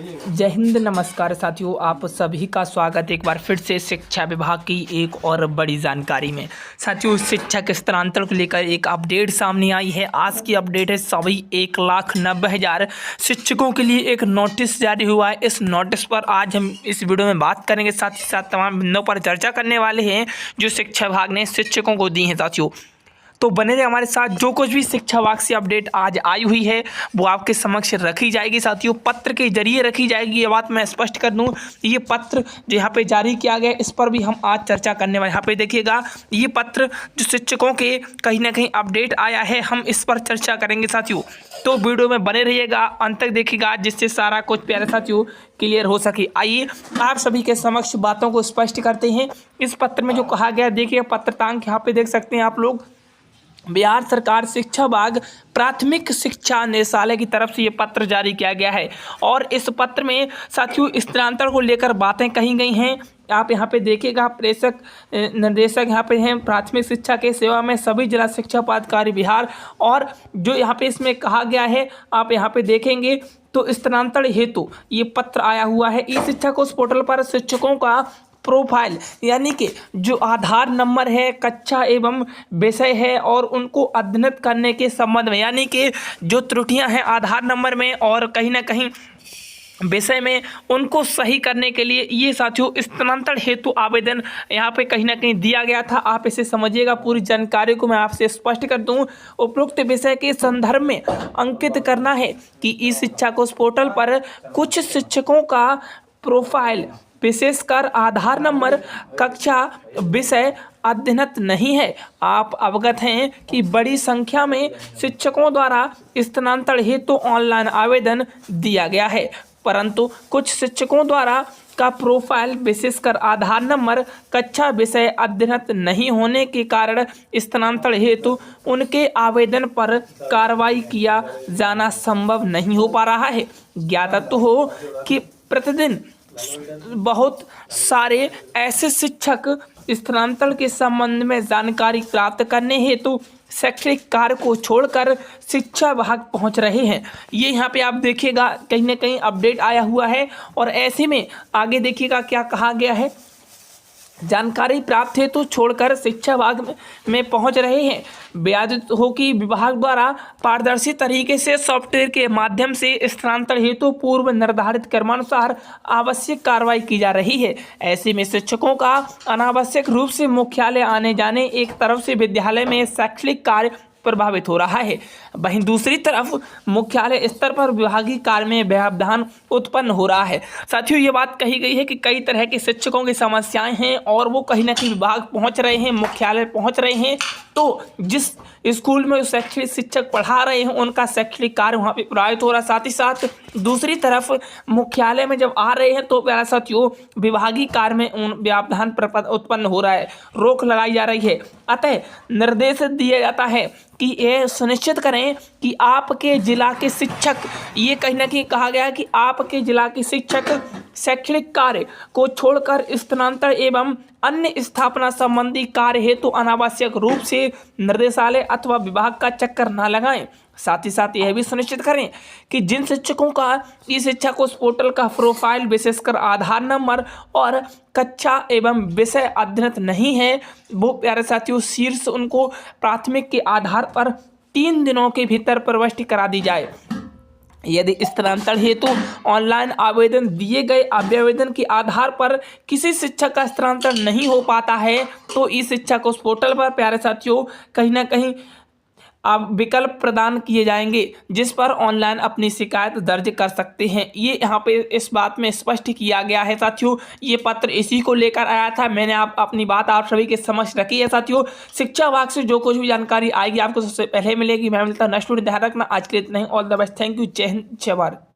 जय हिंद, नमस्कार साथियों। आप सभी का स्वागत एक बार फिर से शिक्षा विभाग की एक और बड़ी जानकारी में। साथियों, शिक्षक स्थानांतरण को लेकर एक अपडेट सामने आई है। आज की अपडेट है सभी 1,90,000 शिक्षकों के लिए एक नोटिस जारी हुआ है। इस नोटिस पर आज हम इस वीडियो में बात करेंगे, साथ ही साथ तमाम बिंदुओं पर चर्चा करने वाले हैं जो शिक्षा विभाग ने शिक्षकों को दी हैं। साथियों, तो बने रहे हमारे साथ। जो कुछ भी शिक्षा विभाग से अपडेट आज आई हुई है वो आपके समक्ष रखी जाएगी। साथियों, पत्र के जरिए रखी जाएगी, ये बात मैं स्पष्ट कर दूं। ये पत्र जो यहाँ पे जारी किया गया, इस पर भी हम आज चर्चा करने वाले। यहाँ पे देखिएगा, ये पत्र जो शिक्षकों के कहीं ना कहीं अपडेट आया है, हम इस पर चर्चा करेंगे साथियों। तो वीडियो में बने रहिएगा, अंत तक देखिएगा, जिससे सारा कुछ प्यारे साथियों क्लियर हो सके। आइए आप सभी के समक्ष बातों को स्पष्ट करते हैं। इस पत्र में जो कहा गया, देखिए पत्रतांक यहाँ पे देख सकते हैं आप लोग। बिहार सरकार शिक्षा विभाग प्राथमिक शिक्षा निदेशालय की तरफ से ये पत्र जारी किया गया है और इस पत्र में साथियों स्थानांतरण को लेकर बातें कही गई हैं। आप यहाँ पे देखिएगा, प्रेषक निर्देशक यहाँ पे हैं प्राथमिक शिक्षा के सेवा में सभी जिला शिक्षा पदाधिकारी बिहार। और जो यहाँ पे इसमें कहा गया है, आप यहाँ पे देखेंगे तो स्थानांतरण हेतु ये पत्र आया हुआ है। ई शिक्षा कोष पोर्टल पर शिक्षकों का प्रोफाइल यानी कि जो आधार नंबर है, कक्षा एवं विषय है और उनको अध्ययन करने के संबंध में, यानी कि जो त्रुटियां हैं आधार नंबर में और कहीं ना कहीं विषय में, उनको सही करने के लिए ये साथियों स्थानांतरण हेतु आवेदन यहाँ पे कहीं ना कहीं दिया गया था। आप इसे समझिएगा, पूरी जानकारी को मैं आपसे स्पष्ट कर दूं। उपरोक्त विषय के संदर्भ में अंकित करना है कि ई शिक्षा कोष पोर्टल पर कुछ शिक्षकों का प्रोफाइल विशेषकर आधार नंबर, कक्षा, विषय अध्ययनत नहीं है। आप अवगत हैं कि बड़ी संख्या में शिक्षकों द्वारा स्थानांतरण हेतु ऑनलाइन आवेदन दिया गया है, परंतु कुछ शिक्षकों द्वारा का प्रोफाइल विशेषकर आधार नंबर, कक्षा, विषय अध्ययनत नहीं होने के कारण स्थानांतरण हेतु उनके आवेदन पर कार्रवाई किया जाना संभव नहीं हो पा रहा है। ज्ञात हो कि प्रतिदिन बहुत सारे ऐसे शिक्षक स्थानांतरण के संबंध में जानकारी प्राप्त करने हेतु शैक्षणिक कार्य को छोड़कर शिक्षा विभाग पहुंच रहे हैं। ये यहाँ पे आप देखिएगा कहीं ना कहीं अपडेट आया हुआ है और ऐसे में आगे देखिएगा क्या कहा गया है। जानकारी प्राप्त है तो छोड़कर शिक्षा विभाग में पहुंच रहे हैं। बयान हो कि विभाग द्वारा पारदर्शी तरीके से सॉफ्टवेयर के माध्यम से स्थानांतरण हेतु पूर्व निर्धारित क्रमानुसार आवश्यक कार्रवाई की जा रही है। ऐसे में शिक्षकों का अनावश्यक रूप से मुख्यालय आने जाने, एक तरफ से विद्यालय में शैक्षणिक कार्य प्रभावित हो रहा है, वहीं दूसरी तरफ मुख्यालय स्तर पर विभागीय कार्य में व्यवधान उत्पन्न हो रहा है। साथियों, ये बात कही गई है कि कई तरह के शिक्षकों की समस्याएं हैं और वो कहीं ना कहीं विभाग पहुंच रहे हैं, मुख्यालय पहुंच रहे हैं। तो जिस स्कूल में शैक्षणिक शिक्षक पढ़ा रहे हैं उनका शैक्षणिक कार्य वहाँ पे प्रभावित हो रहा है। साथ ही साथ दूसरी तरफ मुख्यालय में जब आ रहे हैं तो प्यारा साथियों विभागीय कार्य में व्यवधान उत्पन्न हो रहा है, रोक लगाई जा रही है। अतः निर्देश दिया जाता है कि यह सुनिश्चित करें कि आपके जिला के शिक्षक, ये कहीं ना कहीं कहा गया है कि आपके जिला के शिक्षक शैक्षणिक कार्य को छोड़कर स्थानांतरण एवं अन्य स्थापना संबंधी कार्य हेतु अनावश्यक रूप से निर्देशालय अथवा विभाग का चक्कर न लगाएं। साथ ही साथ यह भी सुनिश्चित करें कि जिन शिक्षकों का ई शिक्षा कोष पोर्टल का प्रोफाइल विशेषकर आधार नंबर और कक्षा एवं विषय अध्ययनत नहीं है, वो प्यारे साथियों शीर्ष उनको प्राथमिक के आधार पर 3 दिनों के भीतर प्रविष्टि करा दी जाए। यदि स्थानांतरण हेतु ऑनलाइन आवेदन दिए गए अभ्यावेदन के आधार पर किसी शिक्षक का स्थानांतरण नहीं हो पाता है तो ई शिक्षा कोष पोर्टल पर प्यारे साथियों कहीं ना कहीं अब विकल्प प्रदान किए जाएंगे जिस पर ऑनलाइन अपनी शिकायत दर्ज कर सकते हैं। ये यहाँ पे इस बात में स्पष्ट किया गया है साथियों। ये पत्र इसी को लेकर आया था, मैंने अपनी बात आप सभी के समक्ष रखी है साथियों। शिक्षा विभाग से जो कुछ भी जानकारी आएगी आपको सबसे पहले मिलेगी। मैं मिलता हूँ नेक्स्ट वीडियो, ध्यान रखना। आज के लिए इतना ही। All the best, thank you, जय हिंद, जय भारत।